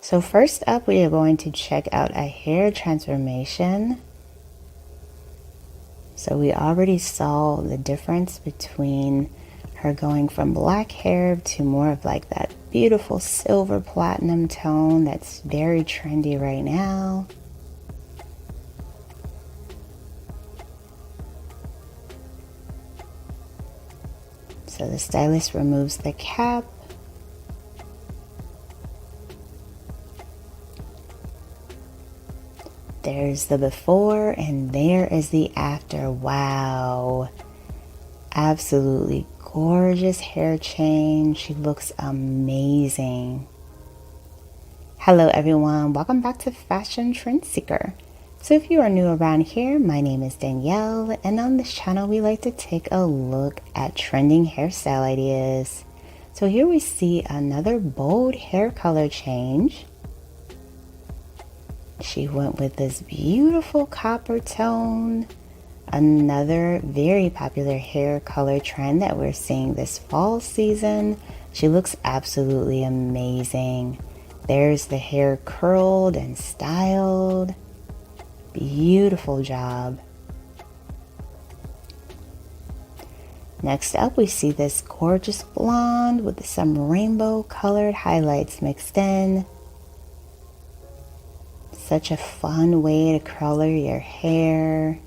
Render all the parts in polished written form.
So first up, we are going to check out a hair transformation. So we already saw the difference between her going from black hair to more of like that beautiful silver platinum tone that's very trendy right now. So the stylist removes the cap. There's the before and there is the after. Wow. Absolutely gorgeous hair change. She looks amazing. Hello everyone, welcome back to Fashion Trend Seeker. So if you are new around here, my name is Danielle, and on this channel we like to take a look at trending hairstyle ideas. So here we see another bold hair color change. She went with this beautiful copper tone, another very popular hair color trend that we're seeing this fall season. She looks absolutely amazing. There's the hair curled and styled. Beautiful job. Next up, we see this gorgeous blonde with some rainbow colored highlights mixed in. Such a fun way to color your hair.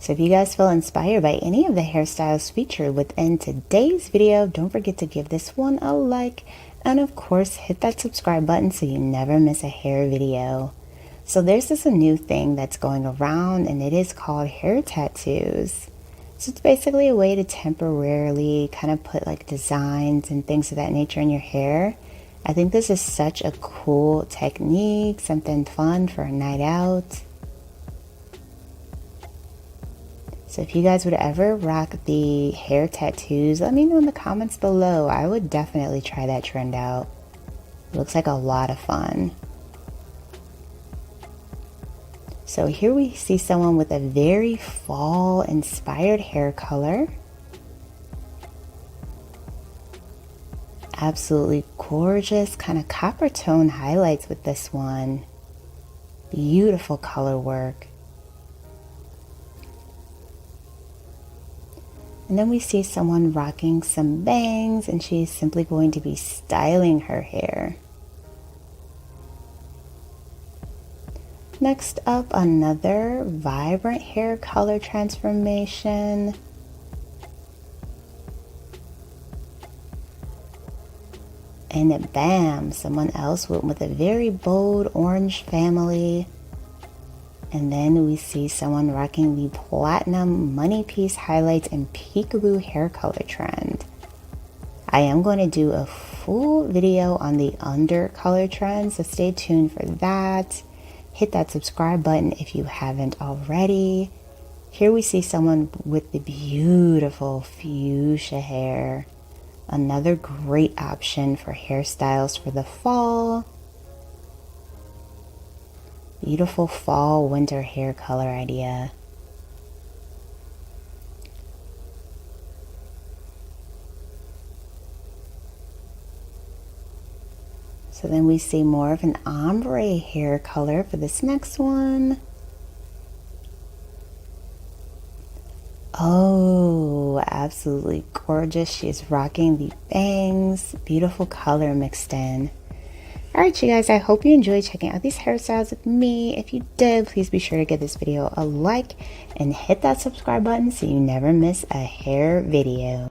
So if you guys feel inspired by any of the hairstyles featured within today's video, don't forget to give this one a like, and of course hit that subscribe button so you never miss a hair video. So there's this a new thing that's going around, and it is called hair tattoos. So it's basically a way to temporarily kind of put like designs and things of that nature in your hair. I think this is such a cool technique, something fun for a night out. So if you guys would ever rock the hair tattoos, let me know in the comments below. I would definitely try that trend out. It looks like a lot of fun. So here we see someone with a very fall inspired hair color. Absolutely gorgeous kind of copper tone highlights with this one. Beautiful color work. And then we see someone rocking some bangs, and she's simply going to be styling her hair. Next up, another vibrant hair color transformation. And bam, someone else went with a very bold orange family. And then we see someone rocking the platinum money piece highlights and peekaboo hair color trend. I am going to do a full video on the under color trend, so stay tuned for that. Hit that subscribe button if you haven't already. Here we see someone with the beautiful fuchsia hair. Another great option for hairstyles for the fall. Beautiful fall winter hair color idea. So then we see more of an ombre hair color for this next one. Oh, absolutely gorgeous. She's rocking the bangs. Beautiful color mixed in. Alright you guys, I hope you enjoyed checking out these hairstyles with me. If you did, please be sure to give this video a like and hit that subscribe button so you never miss a hair video.